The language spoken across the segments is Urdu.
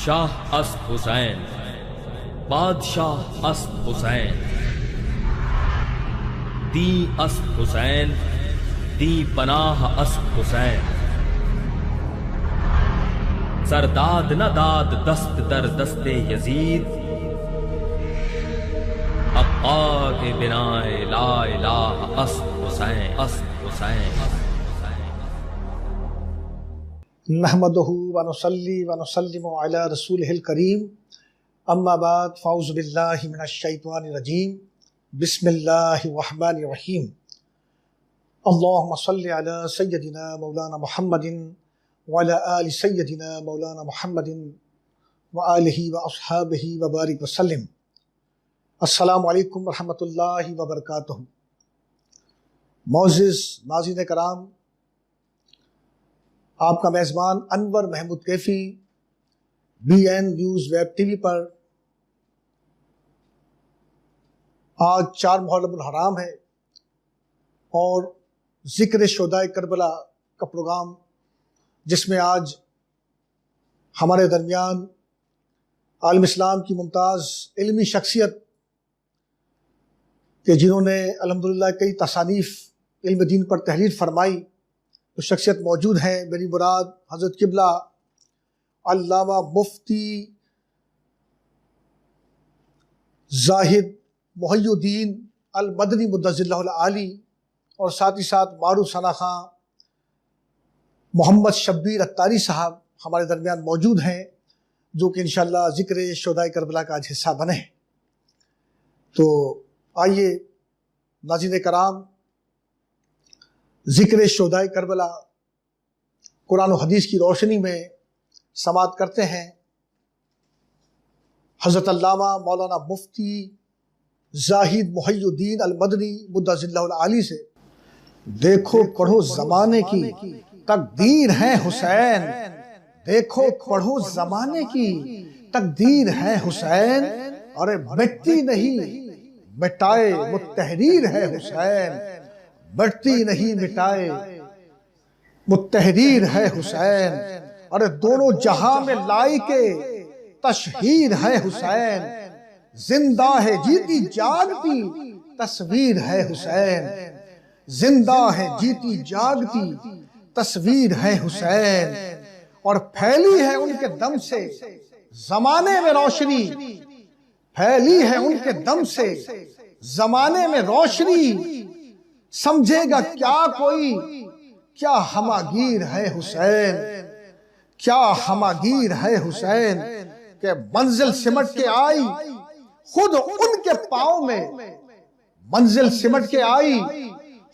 شاہ است حسین، بادشاہ است حسین، دی است حسین، دی پناہ است حسین، سرداد نہ داد دست در دست یزید، اقا کے بنائے لا الہ است حسین، است حسین۔ نحمدہ ونصلی ونسلم علی رسولہ الکریم، اما بعد فاعوذ باللہ من الشیطان الرجیم، بسم اللہ الرحمن الرحیم۔ اللہم صلی علی سیدنا مولانا محمد وعلی آل سیدنا مولانا محمد وآلہ واصحابہ وبارک وسلم۔ السلام علیکم ورحمۃ اللہ وبرکاتہ۔ معزز ناظرین کرام، آپ کا میزبان انور محمود کیفی BN نیوز ویب TV پر آج 4 محرم الحرام ہے اور ذکر شہدائے کربلا کا پروگرام، جس میں آج ہمارے درمیان عالم اسلام کی ممتاز علمی شخصیت کہ جنہوں نے الحمدللہ کئی تصانیف علم دین پر تحریر فرمائی، تو شخصیت موجود ہیں۔ میری مراد حضرت قبلہ علامہ مفتی زاہد محی الدین المدنی مدظر اللہ العالی، اور ساتھ ہی ساتھ معروف ثنا خاں محمد شبیر اتاری صاحب ہمارے درمیان موجود ہیں، جو کہ انشاءاللہ ذکر شہدائے کربلا کا آج حصہ بنے۔ تو آئیے ناظرین کرام، ذکر شہدائے کربلا قرآن و حدیث کی روشنی میں سماعت کرتے ہیں حضرت علامہ مولانا مفتی زاہد محی الدین المدنی مدظر اللہ العالی سے۔ دیکھو پڑھو زمانے کی تقدیر ہے حسین، دیکھو پڑھو زمانے کی تقدیر ہے حسین، ارے مٹتی نہیں مٹائے وہ تحریر ہے حسین، مٹتی نہیں مٹائے وہ تحریر ہے حسین، ارے دونوں جہاں میں لائق تشہیر ہے حسین، زندہ ہے جیتی جاگتی تصویر ہے حسین، زندہ ہے جیتی جاگتی تصویر ہے حسین، اور پھیلی ہے ان کے دم سے زمانے میں روشنی، پھیلی ہے ان کے دم سے زمانے میں روشنی، سمجھے گا کیا کوئی کیا ہماگیر ہے حسین، کیا ہماگیر ہے حسین، کہ منزل سمٹ کے آئی خود ان کے پاؤں میں، منزل سمٹ کے آئی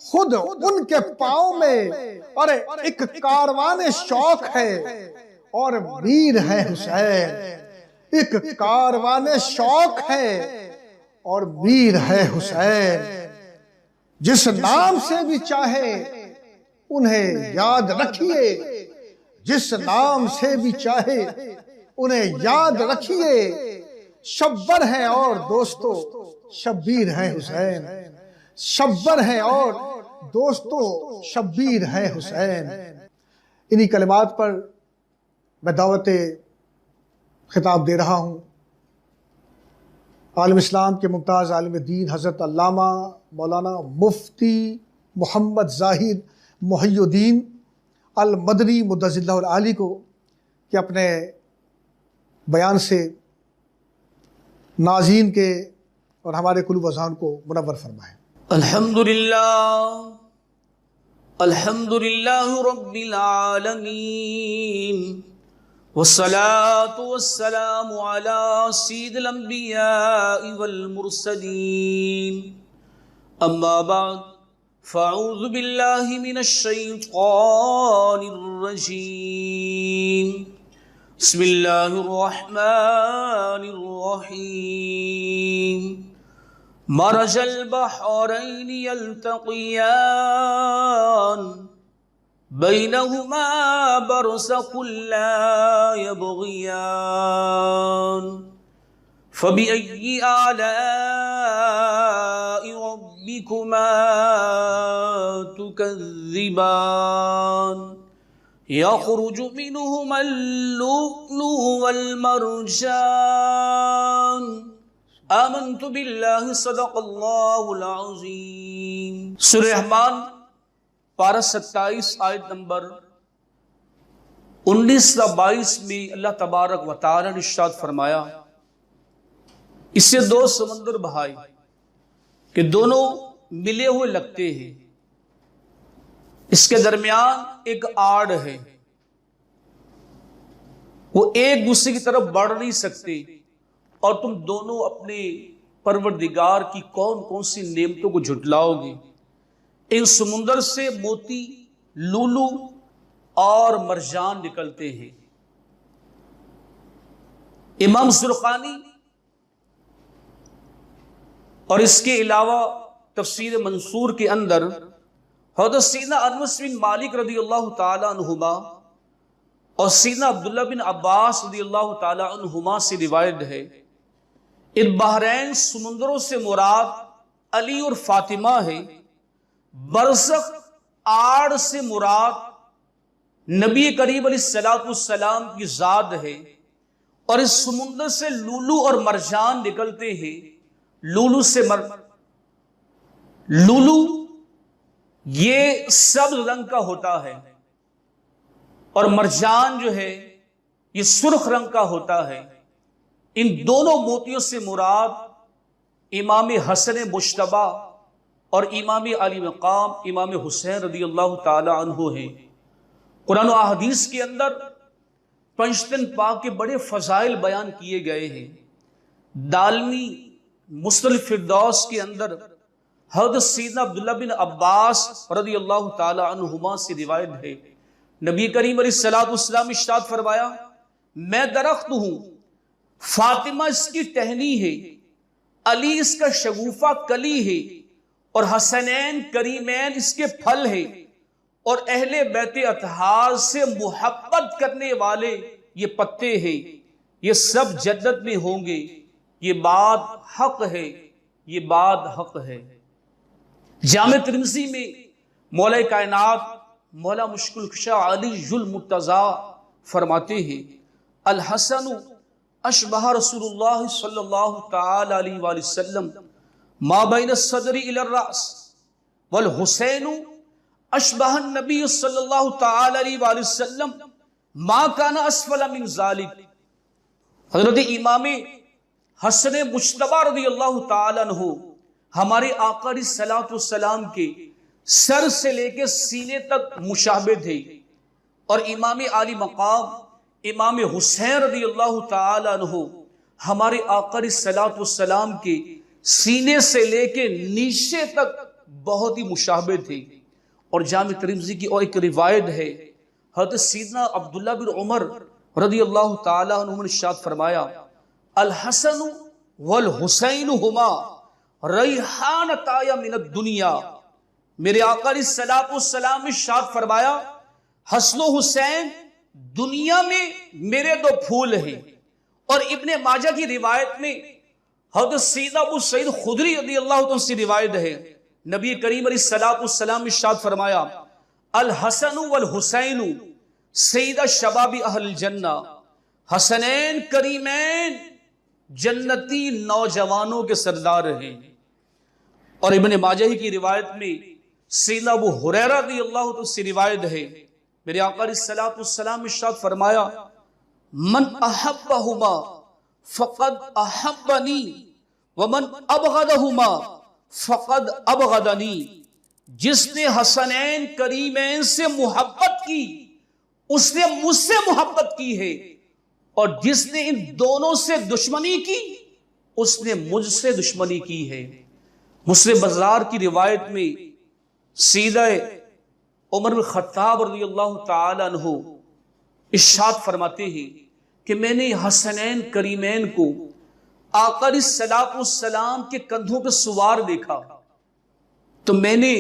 خود ان کے پاؤں میں، اور ایک کاروان شوق ہے اور میر ہے حسین، ایک کاروان شوق ہے اور میر ہے حسین، جس نام سے بھی چاہے انہیں یاد رکھیے، جس نام سے بھی چاہے انہیں یاد رکھیے، شبر ہے اور دوستو شبیر ہے حسین، شبر ہے اور دوستو شبیر ہے حسین۔ انہی کلمات پر میں دعوت خطاب دے رہا ہوں عالم اسلام کے ممتاز عالم دین حضرت علامہ مولانا مفتی محمد زاہد محی الدین المدنی مدظر اللہ العالی کو کہ اپنے بیان سے ناظرین کے اور ہمارے قلوب و اذہان کو منور فرمائیں۔ الحمدللہ رب العالمین، والصلاة والسلام على سید الانبیاء والمرسلین، اما بعد فاعوذ باللہ من الشیطان الرجیم، بسم اللہ الرحمن الرحیم، مرج البحرین یلتقیان بینہما برزخ لا یبغیان، فبأي آلاء ربكما تكذبان، يخرج منهما اللؤلؤ والمرجان آمنت باللہ صدق اللہ العظیم۔ سورہ رحمان پارہ 27 آیت نمبر 19 تا 22 میں اللہ تبارک و تعالی نے ارشاد فرمایا، اس سے دو سمندر بہائے کہ دونوں ملے ہوئے لگتے ہیں، اس کے درمیان ایک آڑ ہے، وہ ایک دوسرے کی طرف بڑھ نہیں سکتے، اور تم دونوں اپنے پروردگار کی کون کون سی نعمتوں کو جھٹلاؤ گے۔ ان سمندر سے موتی، لولو اور مرجان نکلتے ہیں۔ امام زرقانی اور اس کے علاوہ تفسیر منصور کے اندر حضرت سیدنا انس بن مالک رضی اللہ تعالی عنہما اور سیدنا عبداللہ بن عباس رضی اللہ تعالی عنہما سے روایت ہے، ان بحرین سمندروں سے مراد علی اور فاطمہ ہے، برزخ آڑ سے مراد نبی کریم علیہ السلام کی ذات ہے، اور اس سمندر سے لولو اور مرجان نکلتے ہیں۔ لولو یہ سبز رنگ کا ہوتا ہے، اور مرجان جو ہے یہ سرخ رنگ کا ہوتا ہے۔ ان دونوں موتیوں سے مراد امام حسن مجتبی اور امام علی مقام امام حسین رضی اللہ تعالی عنہ ہیں۔ قرآن و احادیث کے اندر پنجتن پاک کے بڑے فضائل بیان کیے گئے ہیں۔ دالمی مسند الفردوس کے اندر حضرت سیدنا عبداللہ بن عباس رضی اللہ تعالی عنہما سے روایت ہے، نبی کریم علیہ السلام ارشاد فرمایا، میں درخت ہوں، فاطمہ اس کی ٹہنی ہے، علی اس کا شگوفہ کلی ہے، اور حسنین کریمین اس کے پھل ہے، اور اہل بیت اطہار سے محبت کرنے والے یہ پتے ہیں، یہ سب جنت میں ہوں گے۔ یہ بات حق ہے، یہ بات حق ہے۔ جامع ترمذی میں مولا کائنات مولا مشکل کشا علی المرتضیٰ فرماتے ہیں، الحسن اشبہ رسول اللہ صلی اللہ تعالی علیہ وآلہ وسلم ما بین الصدر الی الراس، والحسین اشبہ النبی صلی اللہ تعالی علیہ وآلہ وسلم ما کان اسفل من ذالک۔ حضرت امام حسن مجتبی رضی اللہ تعالی عنہ ہمارے آقا علیہ الصلوۃ والسلام کے سر سے لے کے سینے تک مشابہ تھے، اور امام علی مقام امام حسین رضی اللہ تعالی عنہ ہمارے آقا علیہ الصلوۃ والسلام کے سینے سے لے کے نیچے تک بہت ہی مشابہ تھے۔ اور جامع ترمذی کی اور ایک روایت ہے، حضرت سیدنا عبداللہ بن عمر رضی اللہ تعالی عنہ نے ارشاد فرمایا، الحسن والحسین ہما ریحانتای من الدنیا۔ میرے آقا علیہ الصلوۃ والسلام نے ارشاد فرمایا، حسن و حسین دنیا میں میرے دو پھول ہیں۔ اور ابن ماجہ کی روایت میں حضرت سیدنا ابو سعید خدری رضی اللہ عنہ سے روایت ہے، نبی کریم علیہ الصلوۃ والسلام نے ارشاد فرمایا، الحسن والحسین سید شباب اہل الجنہ۔ حسنین کریمین جنتی نوجوانوں کے سردار ہیں۔ اور ابن ماجہ کی روایت میں سیدنا ابو ہریرہ رضی اللہ عنہ سے روایت ہے، میرے آقا علیہ الصلوۃ والسلام نے ارشاد فرمایا، من احبہما فقد احبنی ومن ابغضہما فقد ابغضنی۔ جس نے حسنین کریمین سے محبت کی اس نے مجھ سے محبت کی ہے، اور جس نے ان دونوں سے دشمنی کی اس نے مجھ سے دشمنی کی ہے۔ مسلم بازار کی روایت میں سیدہ عمر بن خطاب رضی اللہ تعالی عنہ ارشاد فرماتے ہیں کہ میں نے حسنین کریمین کو آقا علیہ الصلوۃ والسلام کے کندھوں پہ سوار دیکھا، تو میں نے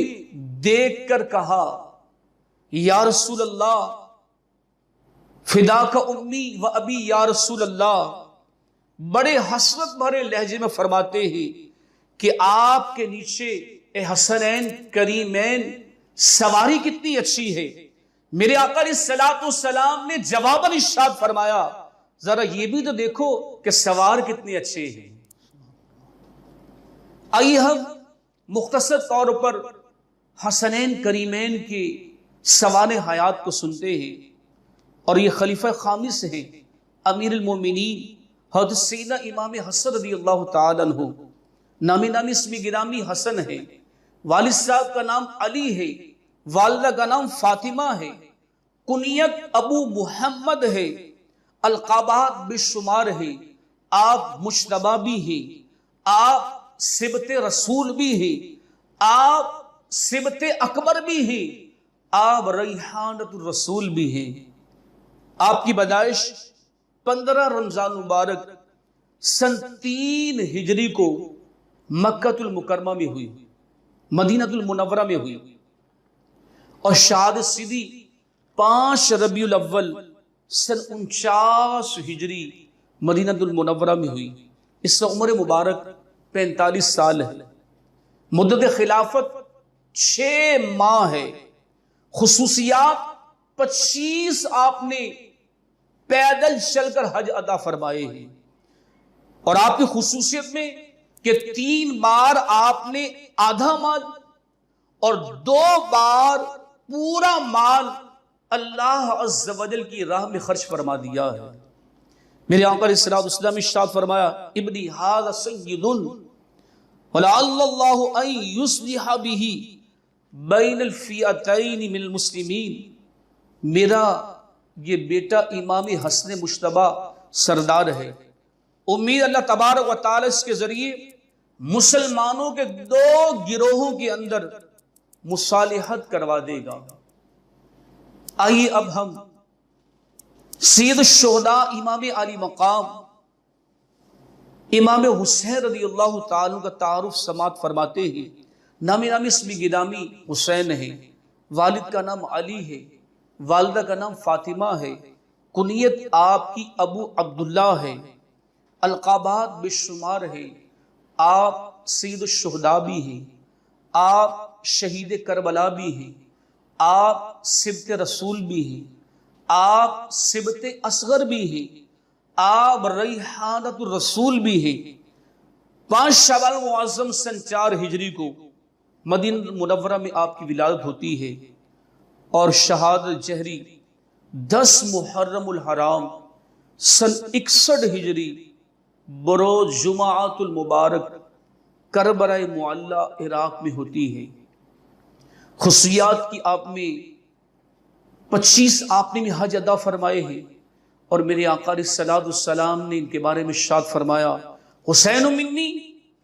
دیکھ کر کہا، یا رسول اللہ فداک امی و ابی یا رسول اللہ۔ بڑے حسرت بھرے لہجے میں فرماتے ہیں کہ آپ کے نیچے اے حسنین کریمین سواری کتنی اچھی ہے، میرے آقا علیہ الصلوۃ والسلام نے جواباً ارشاد فرمایا ذرا یہ بھی تو دیکھو کہ سوار کتنے اچھے ہیں۔ آئیے ہم مختصر طور پر حسنین کریمین کے سوانح حیات کو سنتے ہیں، اور یہ خلیفہ خامس ہیں امیر المومنین حضرت سیدنا امام حسن رضی اللہ تعالی عنہ۔ نامی اسمی گرامی حسن ہے، والد صاحب کا نام علی ہے، والدہ کا نام فاطمہ ہے، کنیت ابو محمد ہے، القابات بے شمار ہے، آپ مجتبی بھی ہیں، آپ صبت رسول بھی ہیں، آپ صبت اکبر بھی ہیں، آپ ریحانت الرسول بھی ہیں۔ آپ کی پیدائش 15 رمضان مبارک سن 3 ہجری کو مکہ المکرمہ میں ہوئی، مدینہ المنورہ میں ہوئی، اور شہادت سیدھی 5 ربیع الاول سن 49 ہجری مدینہ المنورہ میں ہوئی۔ اس سے عمر مبارک 45 سال ہے، مدت خلافت 6 ماہ ہے، خصوصیات 25 آپ نے پیدل چل کر حج ادا فرمائے ہیں، اور آپ کی خصوصیت میں کہ 3 بار آپ نے آدھا مال اور 2 بار پورا مال اللہ عز و جل کی راہ میں خرچ فرما دیا ہے۔ میرے آقا علیہ الصلوۃ والسلام ارشاد فرمایا ابنی ھذا سید ولعل اللہ ان یصلح بہ بین الفئتین من المسلمین، میرا یہ بیٹا امام حسن مجتبی سردار ہے، امید اللہ تبارک و تعالی اس کے ذریعے مسلمانوں کے 2 گروہوں کے اندر مصالحت کروا دے گا۔ آئیے اب ہم سید الشہداء امام علی مقام امام حسین رضی اللہ تعالیٰ کا تعارف سماعت فرماتے ہیں۔ نامی اسمی گرامی حسین ہے، والد کا نام علی ہے، والدہ کا نام فاطمہ ہے، کنیت آپ کی ابو عبداللہ ہے، القابات بے شمار ہے، آپ سید الشہداء بھی ہیں، آپ شہید کربلا بھی ہیں، آپ صبت رسول بھی ہیں، آپ صبت اصغر بھی ہیں، آپ ریحانت الرسول بھی ہیں۔ 5 شوال معظم سن 4 ہجری کو مدینہ منورہ میں آپ کی ولادت ہوتی ہے، اور شہادت جہری 10 محرم الحرام سن 61 ہجری بروز جمعۃ المبارک کربلا معلی عراق میں ہوتی ہے۔ خصوصیات کی آپ میں 25 آپ نے حج ادا فرمائے ہیں، اور میرے آقا علیہ الصلوۃ والسلام نے ان کے بارے میں ارشاد فرمایا حسین منی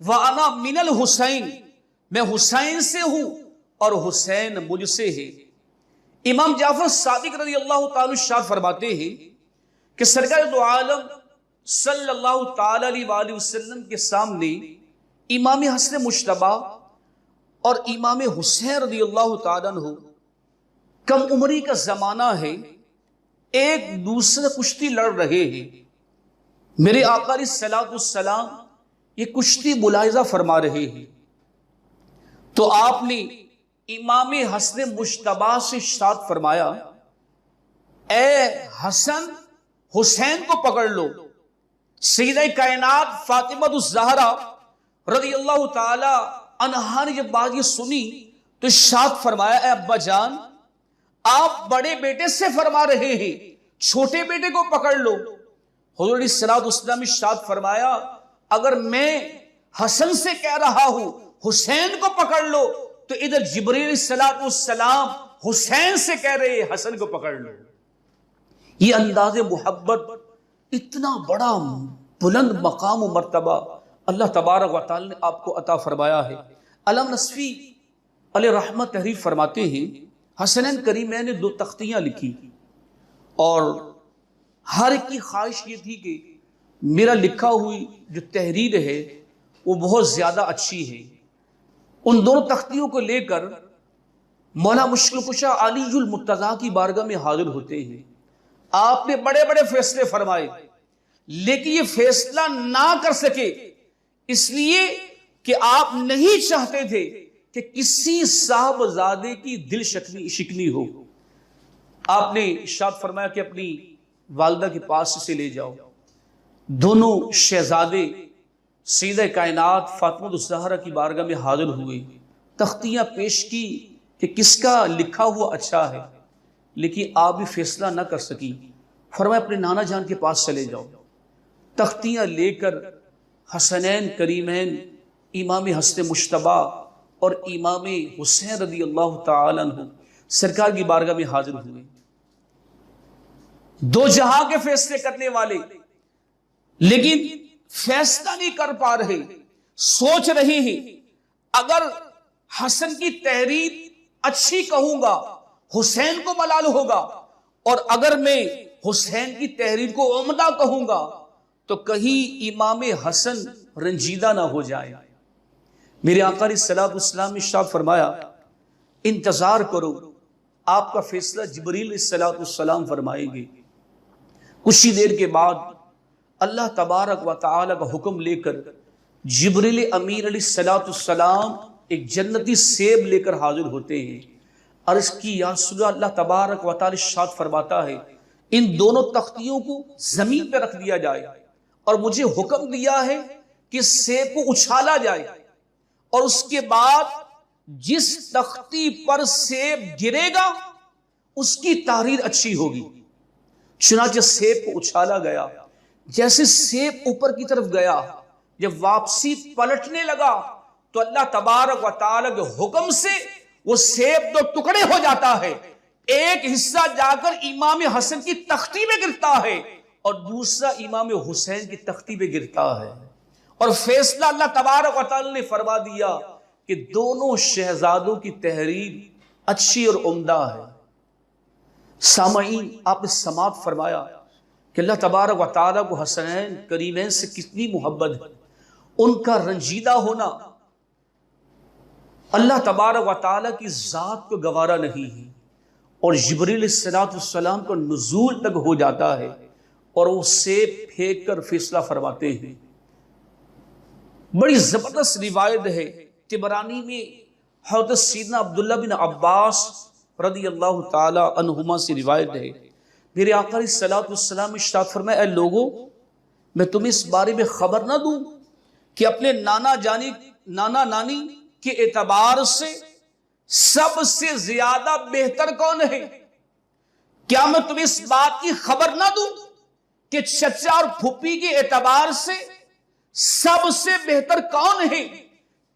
وانا من الحسین، میں حسین سے ہوں اور حسین مجھ سے ہے۔ امام جعفر صادق رضی اللہ تعالی ارشاد فرماتے ہیں کہ سرکار دو عالم صلی اللہ تعالی علیہ وآلہ وسلم کے سامنے امام حسن مجتبی اور امام حسین رضی اللہ تعالیٰ عنہ، کم عمری کا زمانہ ہے، ایک دوسرے کشتی لڑ رہے ہیں۔ میرے آقا علیہ الصلوۃ والسلام یہ کشتی ملاحظہ فرما رہے ہیں، تو آپ نے امام حسن مجتبی سے ارشاد فرمایا اے حسن حسین کو پکڑ لو۔ سیدہ کائنات فاطمہ الزہرا رضی اللہ تعالی عنہا نے جب بات یہ سنی تو ارشاد فرمایا اے ابا جان، آپ بڑے بیٹے سے فرما رہے ہیں، چھوٹے بیٹے کو پکڑ لو۔ حضور علیہ الصلوۃ والسلام ارشاد فرمایا اگر میں حسن سے کہہ رہا ہوں حسین کو پکڑ لو، تو ادھر جبریل علیہ الصلوۃ والسلام حسین سے کہہ رہے ہیں حسن کو پکڑ لو۔ یہ انداز محبت، اتنا بڑا بلند مقام و مرتبہ اللہ تبارک و تعالی نے آپ کو عطا فرمایا ہے۔ علم نصفی علیہ رحمت تحریر فرماتے ہیں حسنین کریمین نے 2 تختیاں لکھی، اور ہر ایک کی خواہش یہ تھی کہ میرا لکھا ہوئی جو تحریر ہے وہ بہت زیادہ اچھی ہے۔ ان دونوں تختیوں کو لے کر مولا مشکل کشا علی المرتضیٰ کی بارگاہ میں حاضر ہوتے ہیں۔ آپ نے بڑے بڑے فیصلے فرمائے، لیکن یہ فیصلہ نہ کر سکے اس لیے کہ آپ نہیں چاہتے تھے کہ کسی صاحبزادے کی دل شکنی ہو۔ آپ نے ارشاد فرمایا کہ اپنی والدہ کے پاس اسے لے جاؤ۔ دونوں شہزادے سیدہ کائنات فاطمہ الزہرا کی بارگاہ میں حاضر ہوئے، تختیاں پیش کی کہ کس کا لکھا ہوا اچھا ہے، لیکن آپ بھی فیصلہ نہ کر سکی۔ فرمایا اپنے نانا جان کے پاس چلے جاؤ۔ تختیاں لے کر حسنین کریمین امام حسن مجتبی اور امام حسین رضی اللہ تعالیٰ عنہ سرکار کی بارگاہ میں حاضر ہوئے۔ دو جہاں کے فیصلے کرنے والے، لیکن فیصلہ نہیں کر پا رہے، سوچ رہے ہیں اگر حسن کی تحریر اچھی کہوں گا حسین کو ملال ہوگا، اور اگر میں حسین کی تحریر کو عمدہ کہوں گا تو کہیں امام حسن رنجیدہ نہ ہو جائے۔ میرے آقا علیہ الصلوۃ والسلام نے ارشاد فرمایا انتظار کرو، آپ کا فیصلہ جبریل علیہ الصلوۃ والسلام فرمائیں گے۔ کچھ ہی دیر کے بعد اللہ تبارک و تعالی کا حکم لے کر جبریل امین علیہ الصلوۃ والسلام ایک جنتی سیب لے کر حاضر ہوتے ہیں۔ عرض کی یا رسول اللہ، اللہ تبارک و تعالی ارشاد فرماتا ہے ان دونوں تختیوں کو زمین پہ رکھ دیا جائے، اور مجھے حکم دیا ہے کہ سیب کو اچھالا جائے، اور اس کے بعد جس تختی پر سیب گرے گا اس کی تحریر اچھی ہوگی۔ چنانچہ سیب کو اچھالا گیا، جیسے سیب اوپر کی طرف گیا، جب واپسی پلٹنے لگا تو اللہ تبارک و تعالی کے حکم سے وہ سیب دو ٹکڑے ہو جاتا ہے، ایک حصہ جا کر امام حسن کی تختی میں گرتا ہے اور دوسرا امام حسین کی تختی پہ گرتا ہے، اور فیصلہ اللہ تبارک و تعالی نے فرما دیا کہ دونوں شہزادوں کی تحریر اچھی اور عمدہ ہے۔ سامعین، آپ نے سماعت فرمایا کہ اللہ تبارک و تعالی کو حسنین کریمین سے کتنی محبت ہے، ان کا رنجیدہ ہونا اللہ تبارک و تعالی کی ذات کو گوارا نہیں ہے، اور جبریل علیہ السلام کو نزول تک ہو جاتا ہے اور وہ سیب پھینک کر فیصلہ فرماتے ہیں۔ بڑی زبردست روایت ہے، طبرانی میں حضرت سیدنا عبداللہ بن عباس رضی اللہ تعالی عنہما سے روایت ہے، میرے آقا علیہ الصلوۃ والسلام ارشاد فرمائے اے لوگو، میں تمہیں اس بارے میں خبر نہ دوں کہ اپنے نانا نانی کے اعتبار سے سب سے زیادہ بہتر کون ہے؟ کیا میں تمہیں اس بات کی خبر نہ دوں کہ چچا اور پھوپھی کے اعتبار سے سب سے بہتر کون ہے؟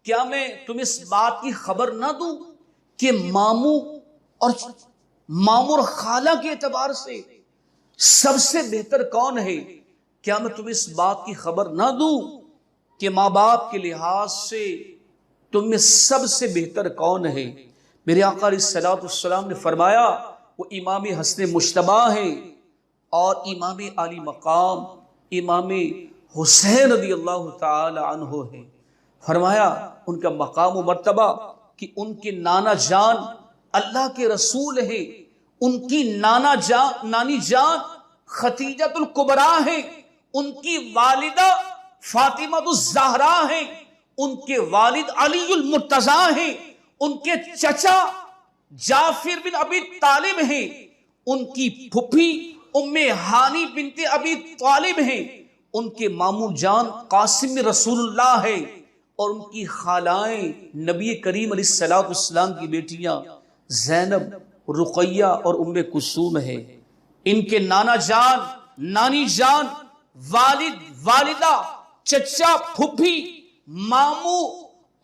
کیا میں تمہیں اس بات کی خبر نہ دوں کہ ماموں اور خالہ کے اعتبار سے سب سے بہتر کون ہے؟ کیا میں تمہیں اس بات کی خبر نہ دوں کہ ماں باپ کے لحاظ سے تم میں سب سے بہتر کون ہے؟ میرے آقا علیہ الصلوۃ والسلام نے فرمایا وہ امام حسن مجتبی ہیں اور امام علی مقام امام حسین رضی اللہ تعالی عنہ ہے۔ فرمایا ان کا مقام و مرتبہ کہ ان کے نانا جان اللہ کے رسول ہیں، ان کی نانی جان خدیجۃ الکبریٰ ہیں، ان کی والدہ فاطمہ الزہرا ہیں، ان کے والد علی المرتضیٰ ہیں، ان کے چچا جعفر بن ابی طالب ہیں، ان کی پھپھی ام ہانی بنت ابی طالب ہیں، ان کے ماموں جان قاسم رسول اللہ ہے، اور ان کی خالائیں نبی کریم علیہ الصلوۃ والسلام کی بیٹیاں زینب، رقیہ اور ام کلثوم ہے۔ ان کے نانا جان، نانی جان، والد، والدہ، چچا، پھپھی، ماموں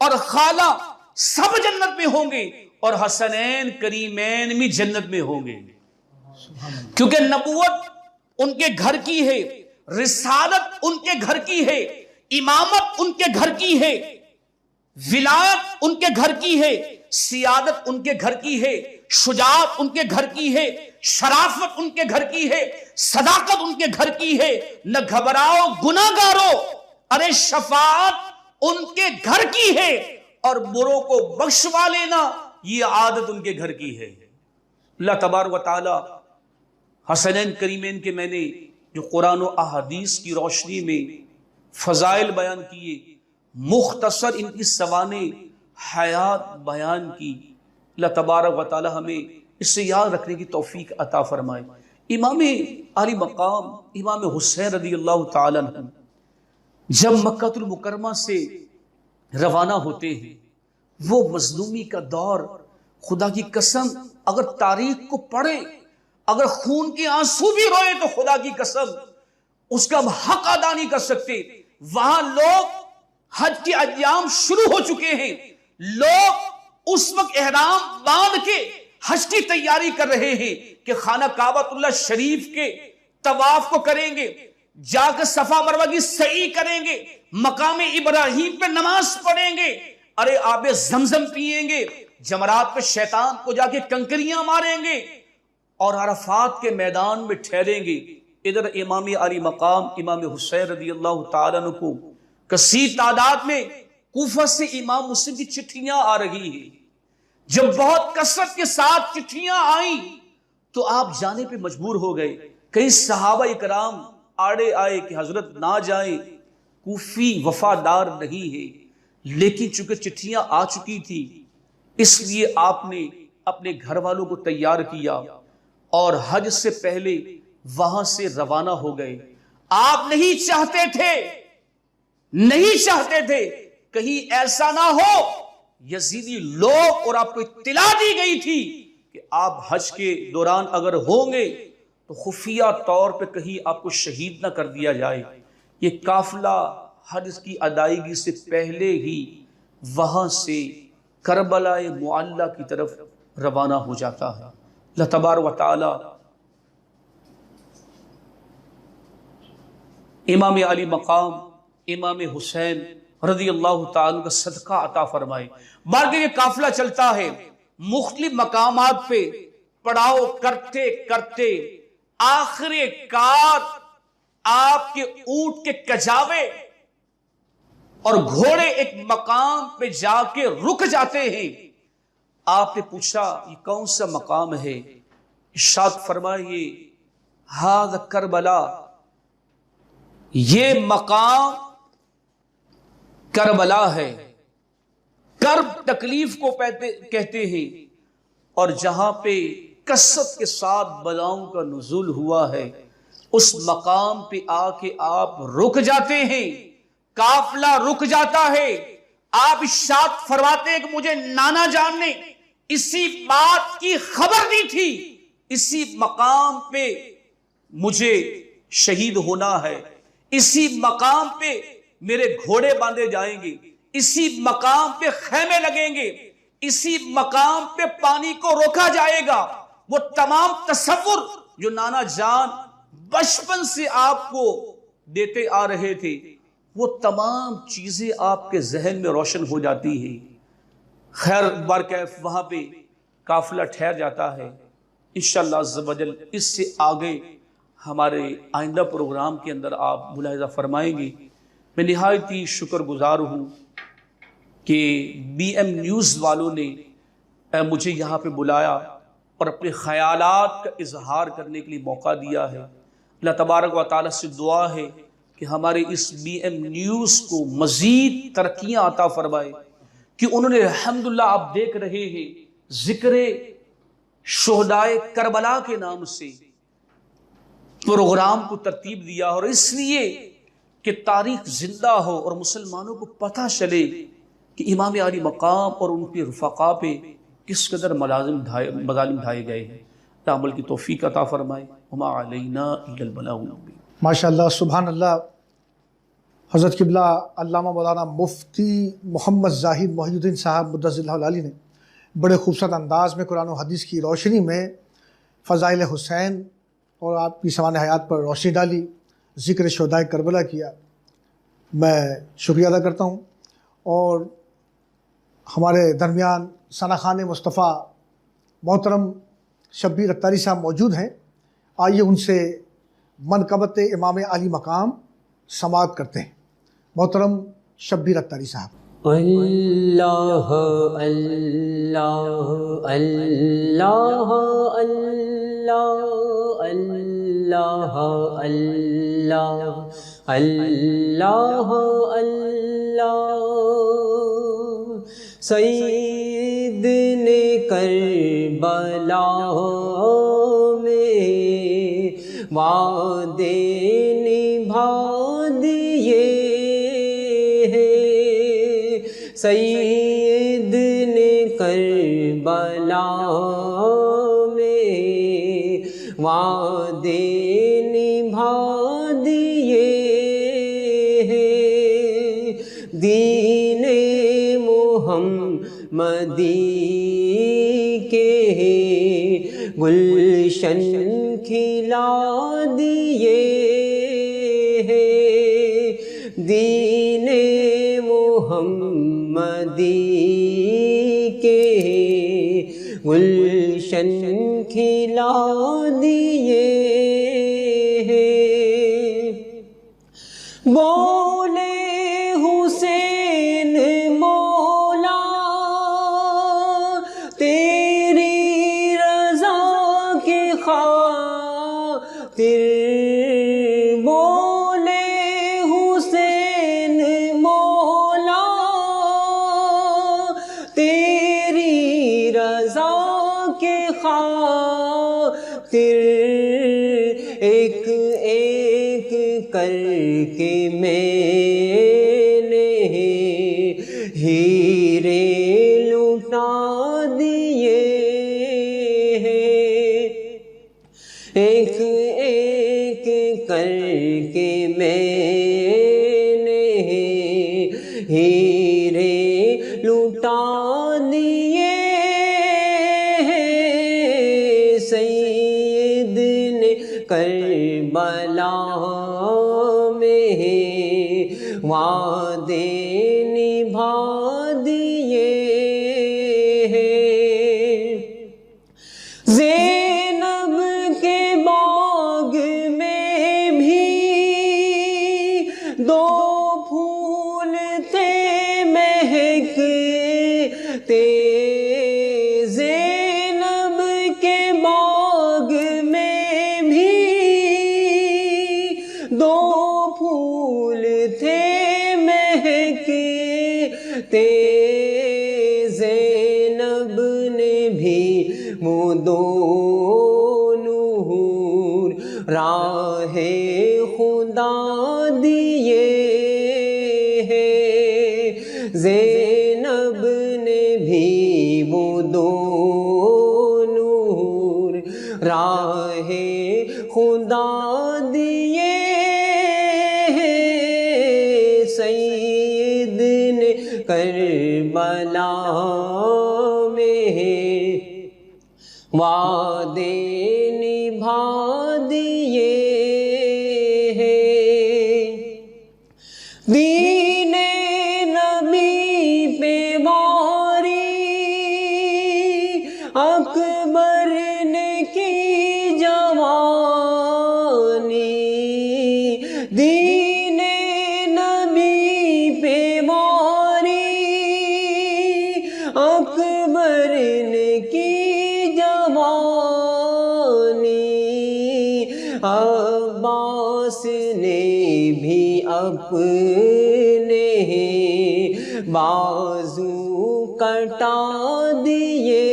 اور خالہ سب جنت میں ہوں گے، اور حسنین کریمین بھی جنت میں ہوں گے، کیونکہ نبوت ان کے گھر کی ہے، رسالت ان کے گھر کی ہے، امامت ان کے گھر کی ہے، ولایت ان کے گھر کی ہے، سیادت ان کے گھر کی ہے، شجاعت ان کے گھر کی ہے، شرافت ان کے گھر کی ہے، صداقت ان کے گھر کی ہے۔ نہ گھبراؤ گناہگارو، ارے شفاعت ان کے گھر کی ہے، اور بروں کو بخشوا لینا یہ عادت ان کے گھر کی ہے۔ اللہ تبارک و تعالی حسنین کریمین کے میں نے جو قرآن و احادیث کی روشنی میں فضائل بیان کیے، مختصر ان کی سوانح حیات بیان کی، اللہ تبارک و تعالی ہمیں اس سے یاد رکھنے کی توفیق عطا فرمائے۔ امام علی مقام امام حسین رضی اللہ تعالی عنہ جب مکہ المکرمہ سے روانہ ہوتے ہیں، وہ مظلومی کا دور، خدا کی قسم اگر تاریخ کو پڑھے، اگر خون کے آنسو بھی روئے تو خدا کی قسم اس کا ہم حق ادا نہیں کر سکتے۔ وہاں لوگ حج کے ایام شروع ہو چکے ہیں، لوگ اس وقت احرام باندھ کے حج کی تیاری کر رہے ہیں کہ خانہ کعبۃ اللہ شریف کے طواف کو کریں گے، جا کر صفا مروہ کی سعی کریں گے، مقام ابراہیم پہ نماز پڑھیں گے، ارے آب زمزم پیئیں گے، جمرات پہ شیطان کو جا کے کنکریاں ماریں گے اور عرفات کے میدان میں ٹھہریں گے۔ ادھر امام علی مقام امام حسین رضی اللہ تعالیٰ عنہ کو کثیر تعداد میں کوفہ سے امام مسلم کی چٹھیاں آ رہی ہیں۔ جب بہت کثرت کے ساتھ چٹھیاں آئیں تو آپ جانے پہ مجبور ہو گئے۔ کئی صحابہ اکرام آڑے آئے کہ حضرت نہ جائیں، کوفی وفادار نہیں ہے، لیکن چونکہ چٹھیاں آ چکی تھی اس لیے آپ نے اپنے گھر والوں کو تیار کیا اور حج سے پہلے وہاں سے روانہ ہو گئے۔ آپ نہیں چاہتے تھے کہیں ایسا نہ ہو یزیدی لوگ، اور آپ کو اطلاع دی گئی تھی کہ آپ حج کے دوران اگر ہوں گے تو خفیہ طور پہ کہیں آپ کو شہید نہ کر دیا جائے۔ یہ قافلہ حج کی ادائیگی سے پہلے ہی وہاں سے کربلا معلی کی طرف روانہ ہو جاتا ہے۔ اللہ تبارک و تعالی امام علی مقام امام حسین رضی اللہ تعالیٰ کا صدقہ عطا فرمائے۔ بار یہ قافلہ چلتا ہے، مختلف مقامات پہ پڑاؤ کرتے کرتے آخر کار آپ کے اونٹ کے کجاوے اور گھوڑے ایک مقام پہ جا کے رک جاتے ہیں۔ آپ نے پوچھا یہ کون سا مقام ہے؟ ارشاد فرمائیے ہاذا کربلا، یہ مقام کربلا ہے۔ کرب تکلیف کو کہتے ہیں، اور جہاں پہ کثرت کے ساتھ بلاؤں کا نزول ہوا ہے اس مقام پہ آ کے آپ رک جاتے ہیں، قافلہ رک جاتا ہے۔ آپ ارشاد فرماتے ہیں کہ مجھے نانا جان نے اسی بات کی خبر دی تھی، اسی مقام پہ مجھے شہید ہونا ہے، اسی مقام پہ میرے گھوڑے باندھے جائیں گے، اسی مقام پہ خیمے لگیں گے، اسی مقام پہ پانی کو روکا جائے گا۔ وہ تمام تصور جو نانا جان بچپن سے آپ کو دیتے آ رہے تھے، وہ تمام چیزیں آپ کے ذہن میں روشن ہو جاتی ہیں۔ خیر بارکیف وہاں پہ قافلہ ٹھہر جاتا ہے۔ انشاءاللہ عز و جل اس سے آگے ہمارے آئندہ پروگرام کے اندر آپ ملاحظہ فرمائیں گے۔ میں نہایت ہی شکر گزار ہوں کہ بی ایم نیوز والوں نے مجھے یہاں پہ بلایا اور اپنے خیالات کا اظہار کرنے کے لیے موقع دیا ہے۔ اللہ تبارک و تعالیٰ سے دعا ہے کہ ہمارے اس بی ایم نیوز کو مزید ترقیاں عطا فرمائے، کہ انہوں نے الحمدللہ آپ دیکھ رہے ہیں ذکر شہدائے کربلا کے نام سے پروگرام کو ترتیب دیا، اور اس لیے کہ تاریخ زندہ ہو اور مسلمانوں کو پتہ چلے کہ امام علی مقام اور ان کے رفقا پہ کس قدر مظالم ڈھائے گئے ہیں۔ تعامل کی توفیق عطا فرمائے۔ وما علینا الا البلاغ المبین۔ ماشاءاللہ سبحان اللہ۔ حضرت قبلہ علامہ مولانا مفتی محمد زاہد محی الدین صاحب مدظ اللہ العالی نے بڑے خوبصورت انداز میں قرآن و حدیث کی روشنی میں فضائل حسین اور آپ کی سوانح حیات پر روشنی ڈالی، ذکر شہدائے کربلا کیا۔ میں شکریہ ادا کرتا ہوں، اور ہمارے درمیان ثنا خان مصطفیٰ محترم شبیر اتاری صاحب موجود ہیں۔ آئیے ان سے منقبت امام علی مقام سماعت کرتے ہیں۔ محترم شبیر اتاری صاحب۔ اللہ اللہ اللہ اللہ اللہ اللہ اللہ اللہ سید نے کربلا میں وعدے نبھا دیے ہیں، سید نے کربلا میں وعدے نبھا دیے ہیں، دین محمدی کے گلشن کھلا دیے ہیں، دین محمدی کے گلشن کھلا دیے ہیں، بولے حسین مولا تیری رضا کی خاطر، بولے حسین مولا تیری رضا کی خاطر، ایک ایک کر کے میں نے ہیرے لٹا دیے ہیں، ایک ایک کر کے میں نے ہیرے لٹا دیے ہیں، سید نے کربلا میں وعدے نبھا دیے ہیں، زینب کے باغ میں بھی دو پھول تھے مہکتے، زینب کے باغ میں بھی دو پھول تھے مہکتے، زینب نے بھی وہ دو نور راہ خدا دیے ہیں، زینب نے بھی وہ دو نور راہ خدا دیے ہیں، سید نے کربلا میں وعدے نبھا دیے ہیں، دین نبی پہ واری اکبر نے کی جوانی، دین نبی پہ واری اکبر نے کی جوانی، عباس نے بھی اپنے بازو کٹا دیے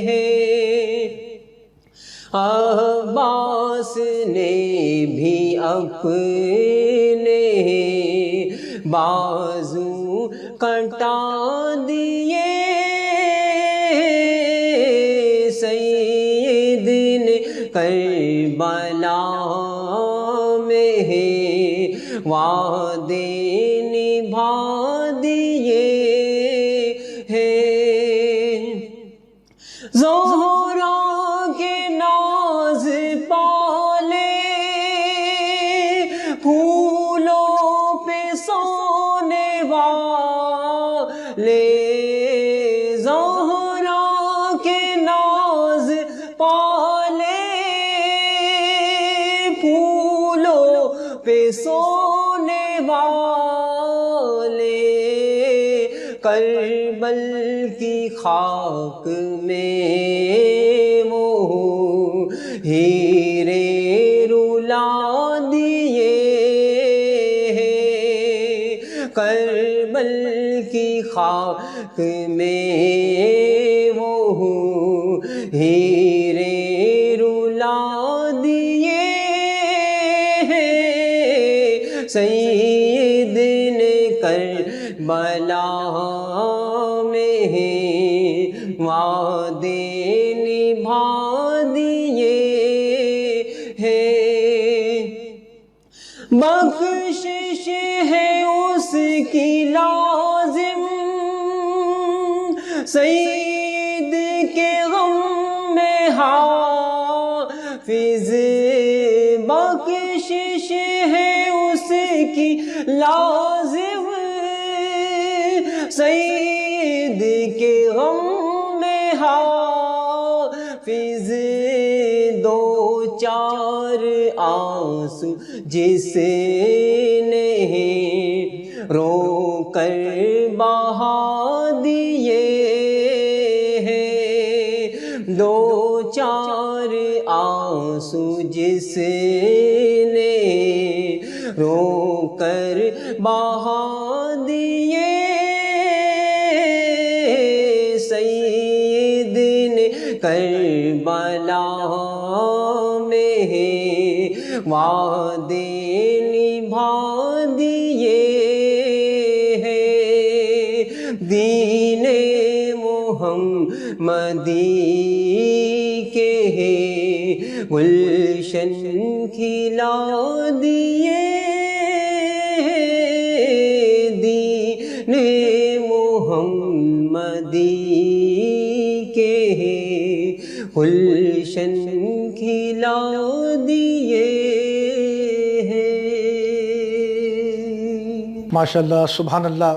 ہیں، عباس نے بھی اپنے بازو کٹا دیے، سید نے کربلا میں وعدے نبھا دیے ہیں، زہرا کے ناز پالے پھولوں پہ سونے والے، زہرا کے ناز پالے پھولوں پہ سونے والے، کربل کی خاک میں وہ ہیرے رلا دیے ہیں، کربل کی خاک میں وہ سید نے کربلا میں وعدے نبھا دیے ہیں، بخشش ہے اس کی لازم، سید کے غم میں حافظ، بخشش ہے اس کی لازم، سید کے غم میں حافظ، دو چار آنسو جس نے رو کر بہا دیے ہیں، دو چار آنسو جس نے رو کر بہا دیے، سید نے کربلا میں وعدے نبھا دیے ہیں، دین محمدی کے گلشن کھلا دیے، دین محمدی کے گلشن کھلا دیے ہیں۔ ماشاءاللہ، سبحان اللہ۔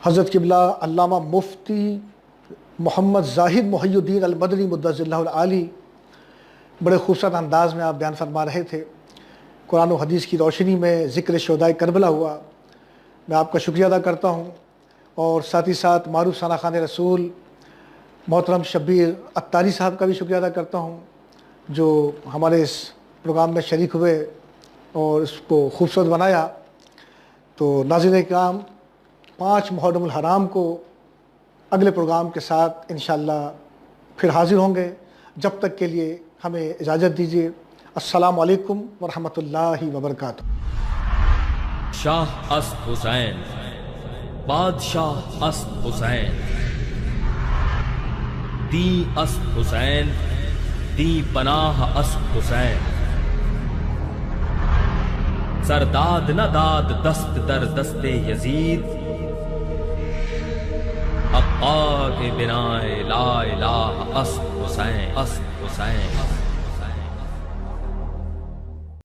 حضرت قبلہ علامہ مفتی محمد زاہد محی الدین المدنی مدظر اللہ العالی بڑے خوبصورت انداز میں آپ بیان فرما رہے تھے۔ قرآن و حدیث کی روشنی میں ذکر شہدائے کربلا ہوا، میں آپ کا شکریہ ادا کرتا ہوں، اور ساتھ ہی ساتھ معروف ثنا خان رسول محترم شبیر عطاری صاحب کا بھی شکریہ ادا کرتا ہوں، جو ہمارے اس پروگرام میں شریک ہوئے اور اس کو خوبصورت بنایا۔ تو ناظرین کرام، 5 محرم الحرام کو اگلے پروگرام کے ساتھ انشاءاللہ پھر حاضر ہوں گے، جب تک کے لیے ہمیں اجازت دیجیے۔ السلام علیکم ورحمۃ اللہ وبرکاتہ۔ شاہ اسد حسین، بادشاہ اسد حسین، دی اسد حسین، دی پناہ اسد حسین، سرداد نہ داد دست در دست یزید، ابقا کے بنائے لا الہ اسد حسین، اسد حسین۔